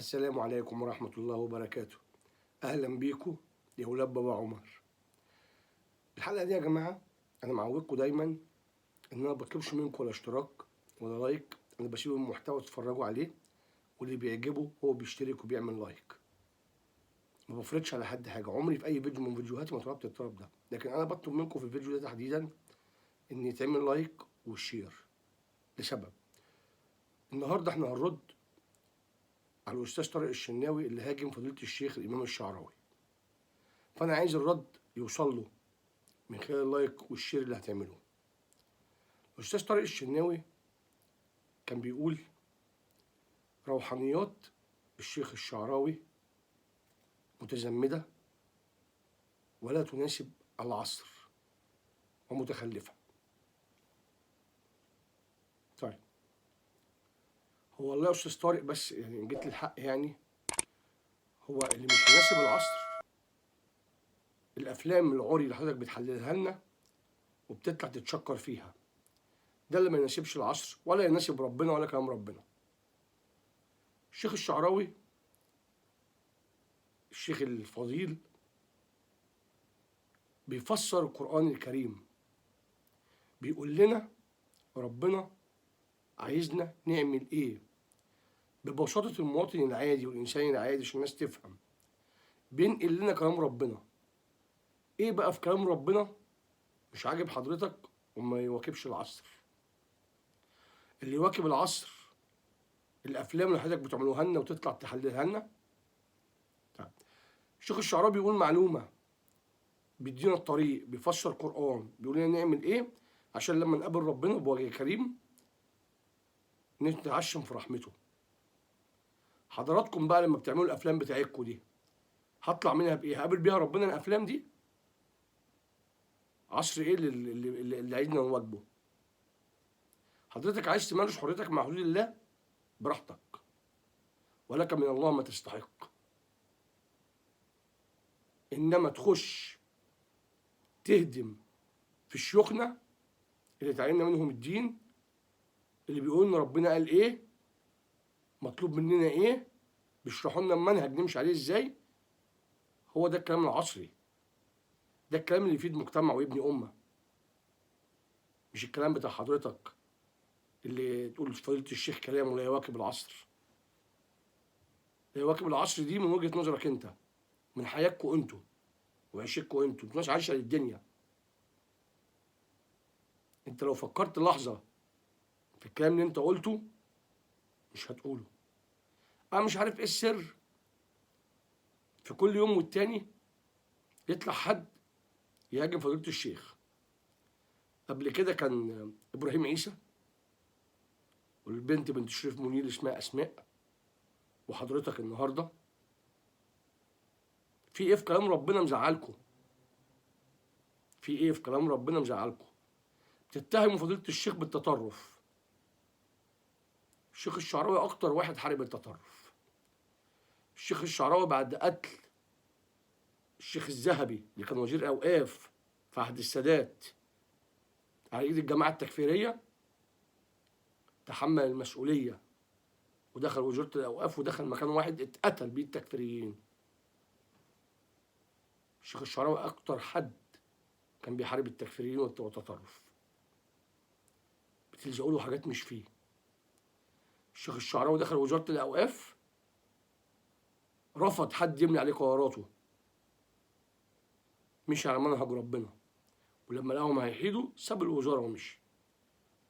السلام عليكم ورحمة الله وبركاته. أهلا بيكم يا ولاد بابا عمر. الحلقة دي يا جماعة أنا معودكم دايما إن أنا ما بطلبش منكم ولا اشتراك ولا لايك، أنا بسيب المحتوى تتفرجوا عليه، واللي بيعجبه هو بيشترك وبيعمل لايك. ما بفرضش على حد حاجة، عمري في أي فيديو من فيديوهاتي ما طلبت الطلب ده، لكن أنا بطلب منكم في الفيديو ده تحديدا إن يتعمل لايك والشير لسبب. النهاردة إحنا هنرد على الأستاذ طارق الشناوي اللي هاجم فضيلة الشيخ الإمام الشعراوي، فأنا عايز الرد يوصل له من خلال اللايك والشير اللي هتعمله. الأستاذ طارق الشناوي كان بيقول روحانيات الشيخ الشعراوي متزمدة ولا تناسب العصر ومتخلفة. طيب هو والله يا أستاذ طارق، بس يعني إن جيت للحق يعني هو اللي مش مناسب العصر الأفلام العري اللي حضرتك بتحللها لنا وبتطلع تتشكر فيها، ده اللي ما يناسبش العصر ولا يناسب ربنا ولا كلام ربنا. الشيخ الشعراوي الشيخ الفضيل بيفسر القرآن الكريم، بيقول لنا ربنا عايزنا نعمل ايه ببساطة المواطن العادي والإنسان العادي عشان الناس تفهم. بينقل لنا كلام ربنا. ايه بقى في كلام ربنا مش عاجب حضرتك وما يواكبش العصر؟ اللي يواكب العصر الأفلام اللي حضرتك بتعملوها لنا وتطلع تحللها لنا. طيب الشيخ الشعراوي بيقول معلومة، بيدينا الطريق، بيفسر قرآن، بيقول لنا نعمل ايه عشان لما نقابل ربنا بوجه كريم نتعشم في رحمته. حضراتكم بقى لما بتعملوا الافلام بتاعتكم دي هطلع منها بايه؟ هقابل بيها ربنا الافلام دي؟ عصر ايه اللي عايزنا نواجبه؟ حضرتك عايز تمارس حريتك مع حدود الله براحتك، ولك من الله ما تستحق. انما تخش تهدم في الشيوخنا اللي اتعلمنا منهم الدين، اللي بيقولوا ان ربنا قال ايه، مطلوب مننا ايه، بيشرحوا لنا المنهج نمشي عليه ازاي. هو ده الكلام العصري، ده الكلام اللي يفيد مجتمع ويبني امه، مش الكلام بتاع حضرتك اللي تقول فضيلة الشيخ كلامه لا يواكب العصر. لا يواكب العصر دي من وجهة نظرك انت، من حياتكم انتوا وعيشتكم انتوا، ناس عايشة للدنيا. انت لو فكرت لحظة في الكلام اللي انت قلته مش هتقوله. انا مش عارف ايه السر في كل يوم والتاني يطلع حد يهاجم فضيلة الشيخ. قبل كده كان ابراهيم عيسى، والبنت بنت شريف منير اسمها اسماء، وحضرتك النهارده. في ايه في كلام ربنا مزعلكم؟ في ايه في كلام ربنا مزعلكم؟ بتتهموا فضيلة الشيخ بالتطرف. الشيخ الشعراوي اكتر واحد حارب التطرف. الشيخ الشعراوي بعد قتل الشيخ الذهبي اللي كان وزير اوقاف في عهد السادات على ايد الجماعه التكفيريه تحمل المسؤوليه ودخل وزاره الاوقاف ودخل مكان واحد اتقتل بيه التكفيريين. الشيخ الشعراوي اكتر حد كان بيحارب التكفيريين والتطرف، بتلزقوا له حاجات مش فيه. الشيخ الشعراوي دخل وزاره الاوقاف رفض حد يملي عليه قراراته، مشي على منهج ربنا، ولما لقاهم هيحيدوا ساب الوزاره ومشي.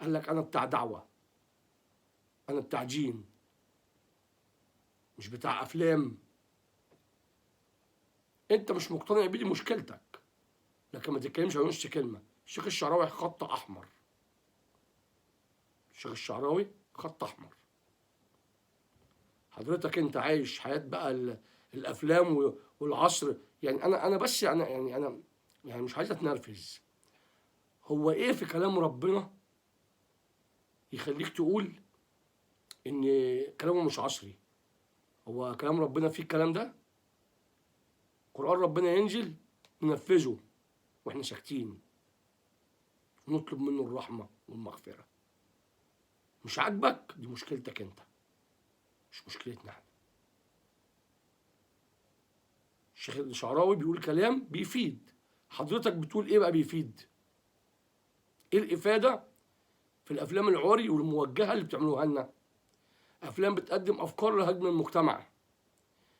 قال لك انا بتاع دعوه، انا بتاع دين، مش بتاع افلام. انت مش مقتنع بيه دي مشكلتك، لكن ما تتكلمش عن نص كلمه. الشيخ الشعراوي خط احمر. الشيخ الشعراوي خط احمر. حضرتك انت عايش حياه بقى الافلام والعصر. يعني انا بس انا يعني مش عايز اتنرفز. هو ايه في كلام ربنا يخليك تقول ان كلامه مش عصري؟ هو كلام ربنا فيه الكلام ده؟ قرآن ربنا ينزل ننفذه واحنا ساكتين ونطلب منه الرحمه والمغفره. مش عاجبك دي مشكلتك انت، مش مشكلتنا احنا. الشيخ الشعراوي بيقول كلام بيفيد. حضرتك بتقول ايه بقى بيفيد؟ ايه الافاده في الافلام العري والموجهه اللي بتعملوها لنا؟ افلام بتقدم افكار لهدم المجتمع.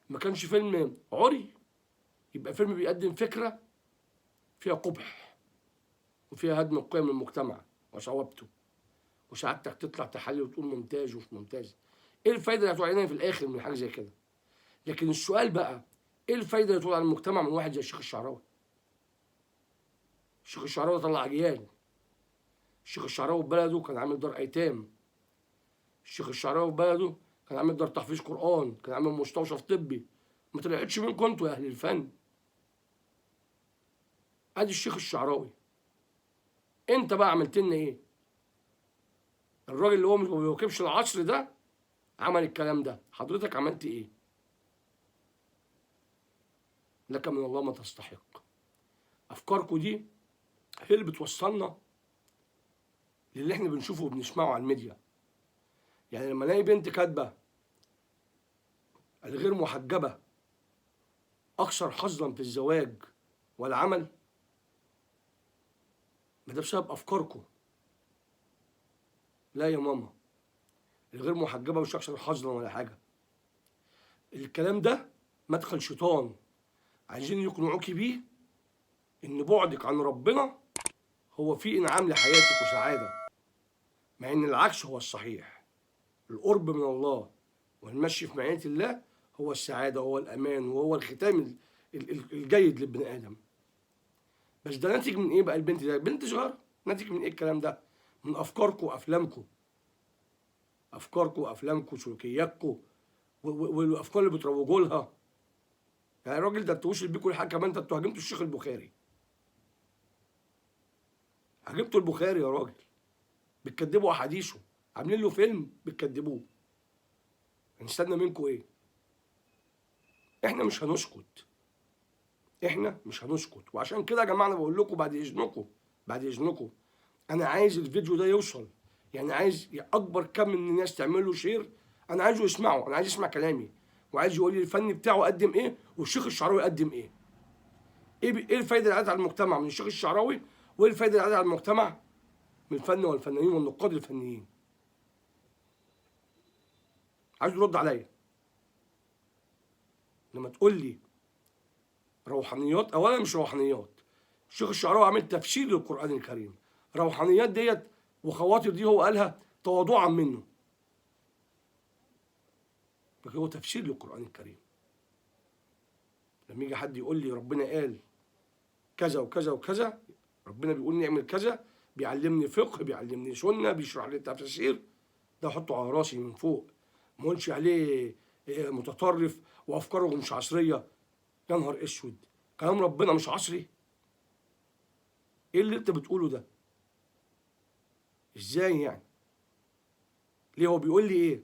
ما كانش فيلم عري يبقى فيلم بيقدم فكره فيها قبح وفيها هدم قيم المجتمع وصوابته، وسعادتك تطلع تحلل وتقول ممتاز ومش ممتاز. ايه الفايده اللي هتقول علينا في الاخر من حاجه زي كده؟ لكن السؤال بقى، ايه الفايده اللي تقول على المجتمع من واحد زي الشيخ الشعراوي؟ الشيخ الشعراوي طلع اجيال. الشيخ الشعراوي في بلده كان عامل دار ايتام. الشيخ الشعراوي في بلده كان عامل دار تحفيظ قران، كان عامل مستوصف طبي. ما طلعتش منكم انتوا يا اهل الفن. ادي الشيخ الشعراوي. انت بقى عملت لنا ايه؟ الراجل اللي هو ما بيواكبش العصر ده عمل الكلام ده، حضرتك عملت ايه؟ لك من الله ما تستحق. افكاركم دي هي اللي بتوصلنا للي احنا بنشوفه وبنسمعه على الميديا. يعني لما الاقي بنت كاتبه الغير محجبه اكثر حظا في الزواج والعمل، ما ده بسبب افكاركم. لا يا ماما، الغير محجبه مش اكثر حظا ولا حاجه. الكلام ده مدخل شيطان، عايزين يقنعوكي بيه ان بعدك عن ربنا هو فيه انعام لحياتك وسعاده، مع ان العكس هو الصحيح. القرب من الله والمشي في معية الله هو السعاده وهو الامان وهو الختام الجيد للبني ادم. بس ده ناتج من ايه بقى؟ البنت ده بنت صغيره، ناتج من ايه الكلام ده؟ من افكاركم وافلامكم. افكاركم وافلامكم وسلوكياتكم والافكار اللي بتروجوا لها. يعني الراجل ده انتوا وصل بيكم الحاجه كمان، انتوا هاجمتوا الشيخ البخاري. هاجمتوا البخاري يا راجل، بتكذبوا احاديثه، عاملين له فيلم بتكذبوه. هنستنى منكم ايه؟ احنا مش هنسكت. احنا مش هنسكت. وعشان كده يا جماعه انا بقول لكم بعد اذنكم، بعد اذنكم، انا عايز الفيديو ده يوصل. يعني عايز اكبر كم من الناس تعمل له شير. انا عايزه يسمعه، انا عايز يسمع كلامي، وعايز يقول لي الفن بتاعه قدم ايه والشيخ الشعراوي قدم ايه. ايه الفايده اللي عادت على المجتمع من الشيخ الشعراوي، وايه الفايده اللي عادت على المجتمع من الفن والفنانين والنقاد الفنيين؟ عايز يرد عليا. لما تقول لي روحانيات، اولا مش روحانيات. الشيخ الشعراوي عامل تفسير للقران الكريم. روحانيات ديت وخواطر دي هو قالها تواضعا منه، لكن هو تفسير للقران الكريم. لما يجي حد يقول لي ربنا قال كذا وكذا وكذا، ربنا بيقول نعمل كذا، بيعلمني فقه، بيعلمني سنه، بيشرح لي تفسير، ده احطه على راسي من فوق. ما اقولش عليه متطرف وافكاره مش عصريه. يا نهار اسود، كلام ربنا مش عصري؟ ايه اللي انت بتقوله ده؟ ازاي يعني؟ ليه هو بيقول لي ايه؟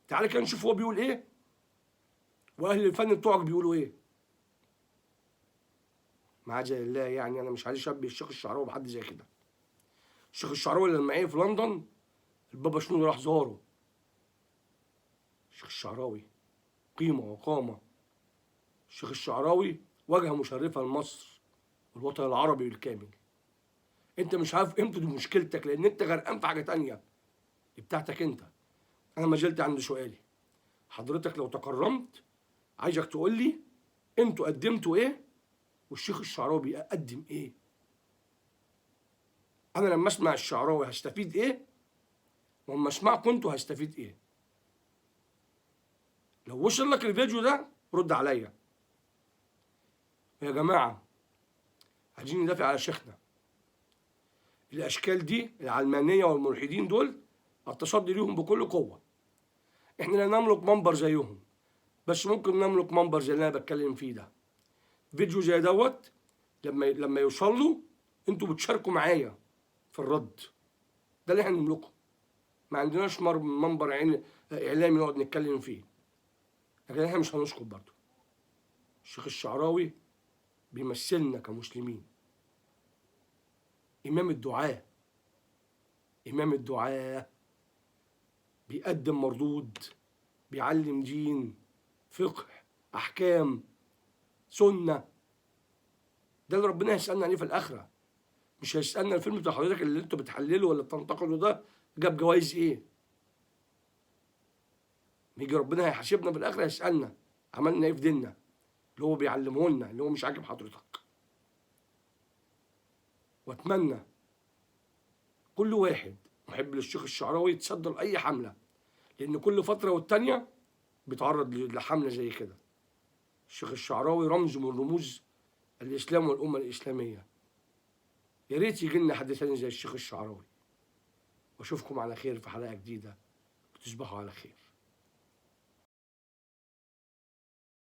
تعالى كده نشوف هو بيقول ايه واهل الفن بتوعك بيقولوا ايه. معاذ الله، يعني انا مش عايز اشبه الشيخ الشعراوي بحد زي كده. الشيخ الشعراوي لما ايه في لندن البابا شنودة راح زاره. الشيخ الشعراوي قيمه وقامه. الشيخ الشعراوي واجهه مشرفه لمصر والوطن العربي بالكامل. انت مش عارف قيمته، دي مشكلتك، لان انت غرقان في حاجه تانيه دي بتاعتك انت. انا ما زلت عند سؤالي. حضرتك لو تكرمت عايزك تقول لي انتوا قدمتوا ايه والشيخ الشعراوي بيقدم ايه. انا لما اسمع الشعراوي هستفيد ايه، واما اسمعكم انتوا هستفيد ايه. لو وصل لك الفيديو ده رد عليا. يا جماعه عايزين ندافع على شيخنا. الاشكال دي العلمانيه والملحدين دول التصدي ليهم بكل قوه. احنا لا نملك منبر زيهم، بس ممكن نملك منبر زي اللي انا بتكلم فيه ده. فيديو زي دوت لما يوصل له انتوا بتشاركوا معايا في الرد. ده اللي احنا نملكه. ما عندناش منبر اعلامي نقعد نتكلم فيه، لكن احنا مش هنسكت برضه. الشيخ الشعراوي بيمثلنا كمسلمين، امام الدعاة، امام الدعاة، بيقدم مردود، بيعلم دين، فقه، احكام. سنة. ده اللي ربنا هيسألنا عليه في الآخرة. مش هيسألنا الفيلم بتاع حضرتك اللي انتوا بتحللوا ولا بتنتقدوا ده جاب جوائز ايه. يجي ربنا هيحاسبنا في الآخرة، يسألنا عملنا ايه في ديننا اللي هو بيعلمه لنا اللي هو مش عاجب حضرتك. واتمنى كل واحد محب للشيخ الشعراوي يتصدى لأي حملة، لأن كل فترة والتانية بيتعرض لحملة زي كده. الشيخ الشعراوي رمز من رموز الإسلام والأمة الإسلامية. يا ريت يجي لنا حد تاني زي الشيخ الشعراوي. واشوفكم على خير في حلقة جديدة، وتصبحوا على خير.